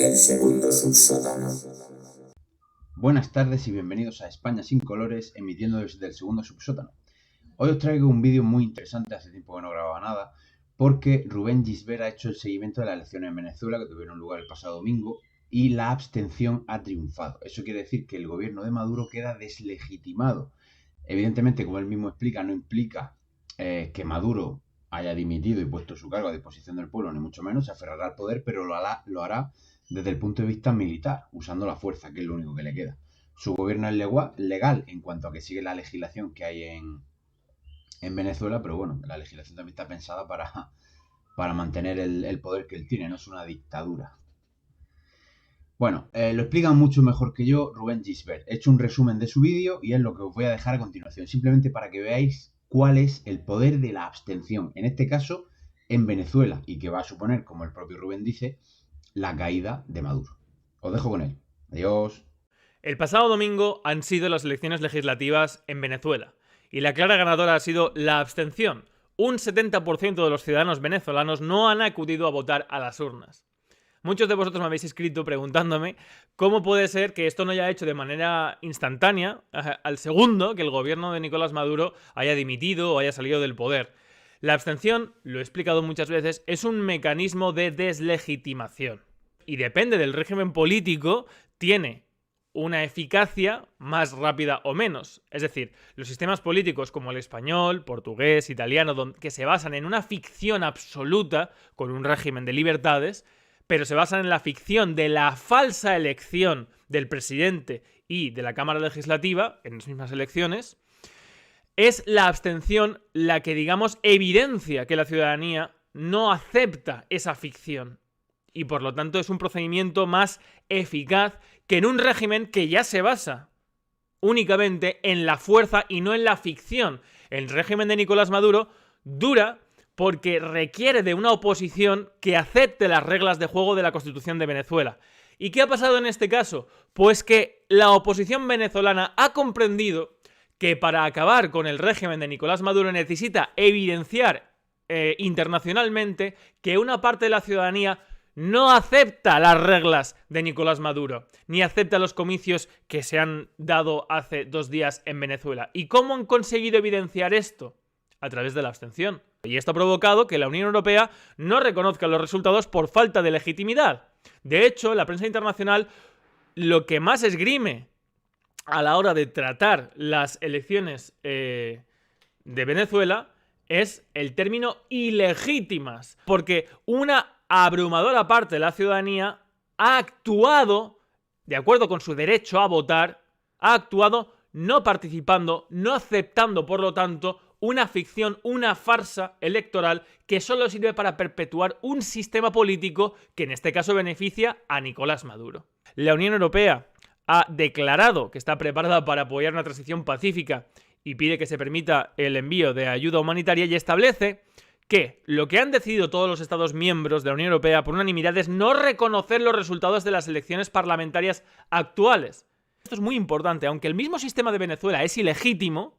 El segundo subsótano. Buenas tardes y bienvenidos a España sin colores, emitiendo desde el segundo subsótano. Hoy os traigo un vídeo muy interesante, hace tiempo que no grababa nada, porque Rubén Gisbert ha hecho el seguimiento de las elecciones en Venezuela que tuvieron lugar el pasado domingo y la abstención ha triunfado. Eso quiere decir que el gobierno de Maduro queda deslegitimado. Evidentemente, como él mismo explica, no implica que Maduro haya dimitido y puesto su cargo a disposición del pueblo, ni mucho menos, se aferrará al poder, pero lo hará desde el punto de vista militar, usando la fuerza, que es lo único que le queda. Su gobierno es legal en cuanto a que sigue la legislación que hay en Venezuela, pero bueno, la legislación también está pensada para mantener el poder que él tiene, no es una dictadura. Bueno, lo explica mucho mejor que yo Rubén Gisbert. He hecho un resumen de su vídeo y es lo que os voy a dejar a continuación, simplemente para que veáis cuál es el poder de la abstención, en este caso en Venezuela, y que va a suponer, como el propio Rubén dice, la caída de Maduro. Os dejo con él. Adiós. El pasado domingo han sido las elecciones legislativas en Venezuela y la clara ganadora ha sido la abstención. Un 70% de los ciudadanos venezolanos no han acudido a votar a las urnas. Muchos de vosotros me habéis escrito preguntándome cómo puede ser que esto no haya hecho de manera instantánea al segundo que el gobierno de Nicolás Maduro haya dimitido o haya salido del poder. La abstención, lo he explicado muchas veces, es un mecanismo de deslegitimación y depende del régimen político, tiene una eficacia más rápida o menos. Es decir, los sistemas políticos como el español, portugués, italiano, que se basan en una ficción absoluta con un régimen de libertades, pero se basan en la ficción de la falsa elección del presidente y de la Cámara Legislativa, en las mismas elecciones, es la abstención la que, digamos, evidencia que la ciudadanía no acepta esa ficción. Y por lo tanto es un procedimiento más eficaz que en un régimen que ya se basa únicamente en la fuerza y no en la ficción. El régimen de Nicolás Maduro dura porque requiere de una oposición que acepte las reglas de juego de la Constitución de Venezuela. ¿Y qué ha pasado en este caso? Pues que la oposición venezolana ha comprendido que para acabar con el régimen de Nicolás Maduro necesita evidenciar internacionalmente que una parte de la ciudadanía no acepta las reglas de Nicolás Maduro, ni acepta los comicios que se han dado hace 2 días en Venezuela. ¿Y cómo han conseguido evidenciar esto? A través de la abstención. Y esto ha provocado que la Unión Europea no reconozca los resultados por falta de legitimidad. De hecho, la prensa internacional lo que más esgrime a la hora de tratar las elecciones de Venezuela es el término ilegítimas, porque una abrumadora parte de la ciudadanía ha actuado, de acuerdo con su derecho a votar, ha actuado no participando, no aceptando, por lo tanto, una ficción, una farsa electoral que solo sirve para perpetuar un sistema político que en este caso beneficia a Nicolás Maduro. La Unión Europea ha declarado que está preparada para apoyar una transición pacífica y pide que se permita el envío de ayuda humanitaria y establece que lo que han decidido todos los Estados miembros de la Unión Europea por unanimidad es no reconocer los resultados de las elecciones parlamentarias actuales. Esto es muy importante, aunque el mismo sistema de Venezuela es ilegítimo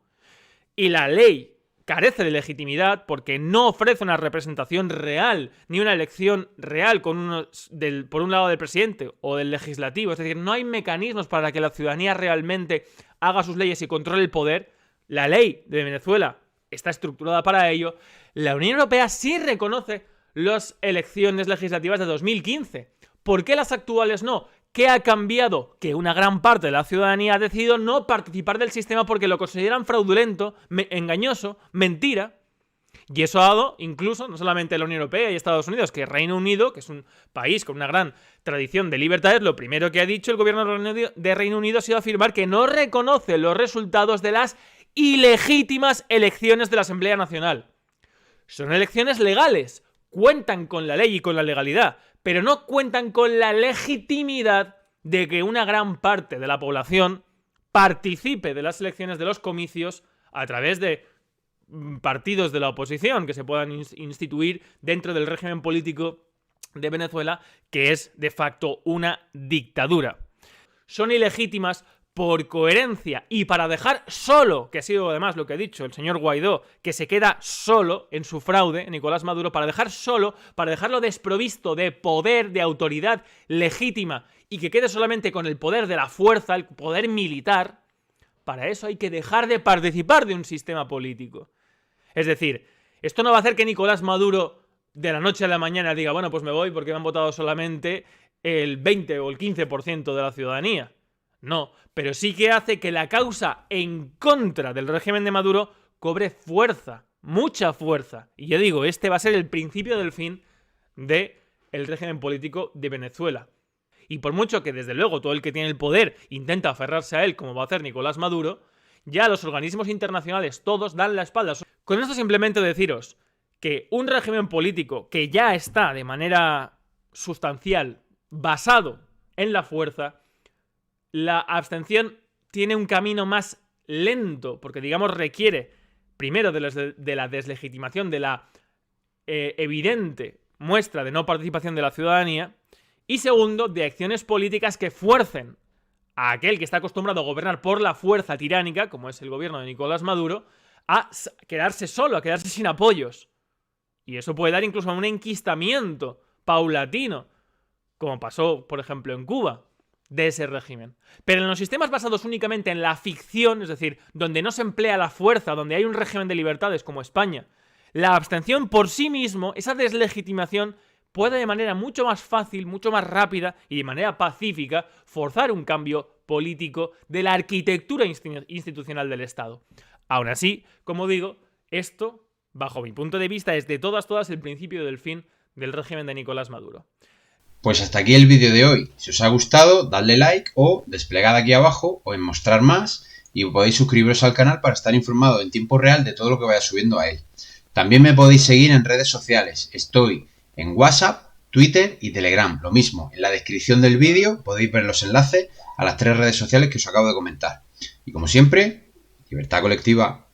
y la ley carece de legitimidad porque no ofrece una representación real ni una elección real por un lado del presidente o del legislativo, es decir, no hay mecanismos para que la ciudadanía realmente haga sus leyes y controle el poder. La ley de Venezuela está estructurada para ello. La Unión Europea sí reconoce las elecciones legislativas de 2015. ¿Por qué las actuales no? ¿Qué ha cambiado? Que una gran parte de la ciudadanía ha decidido no participar del sistema porque lo consideran fraudulento, engañoso, mentira. Y eso ha dado incluso, no solamente la Unión Europea y Estados Unidos, que Reino Unido, que es un país con una gran tradición de libertades, lo primero que ha dicho el gobierno de Reino Unido ha sido afirmar que no reconoce los resultados de las ilegítimas elecciones de la Asamblea Nacional. Son elecciones legales, cuentan con la ley y con la legalidad, pero no cuentan con la legitimidad de que una gran parte de la población participe de las elecciones, de los comicios, a través de partidos de la oposición que se puedan instituir dentro del régimen político de Venezuela, que es de facto una dictadura. Son ilegítimas por coherencia y para dejar solo, que ha sido además lo que ha dicho el señor Guaidó, que se queda solo en su fraude, Nicolás Maduro, para dejarlo desprovisto de poder, de autoridad legítima y que quede solamente con el poder de la fuerza, el poder militar, para eso hay que dejar de participar de un sistema político. Es decir, esto no va a hacer que Nicolás Maduro de la noche a la mañana diga, bueno, pues me voy porque me han votado solamente el 20 o el 15% de la ciudadanía. No, pero sí que hace que la causa en contra del régimen de Maduro cobre fuerza, mucha fuerza. Y yo digo, este va a ser el principio del fin del régimen político de Venezuela. Y por mucho que desde luego todo el que tiene el poder intenta aferrarse a él, como va a hacer Nicolás Maduro, ya los organismos internacionales todos dan la espalda. Con esto simplemente deciros que un régimen político que ya está de manera sustancial basado en la fuerza, la abstención tiene un camino más lento, porque digamos requiere primero de la deslegitimación, de la evidente muestra de no participación de la ciudadanía, y segundo, de acciones políticas que fuercen a aquel que está acostumbrado a gobernar por la fuerza tiránica, como es el gobierno de Nicolás Maduro, a quedarse solo, a quedarse sin apoyos. Y eso puede dar incluso a un enquistamiento paulatino, como pasó, por ejemplo, en Cuba, de ese régimen. Pero en los sistemas basados únicamente en la ficción, es decir, donde no se emplea la fuerza, donde hay un régimen de libertades como España, la abstención por sí mismo, esa deslegitimación, puede de manera mucho más fácil, mucho más rápida y de manera pacífica forzar un cambio político de la arquitectura institucional del Estado. Aún así, como digo, esto, bajo mi punto de vista, es de todas el principio del fin del régimen de Nicolás Maduro. Pues hasta aquí el vídeo de hoy. Si os ha gustado, dadle like o desplegad aquí abajo o en mostrar más y podéis suscribiros al canal para estar informado en tiempo real de todo lo que vaya subiendo a él. También me podéis seguir en redes sociales. Estoy en WhatsApp, Twitter y Telegram. Lo mismo, en la descripción del vídeo podéis ver los enlaces a las 3 redes sociales que os acabo de comentar. Y como siempre, libertad colectiva.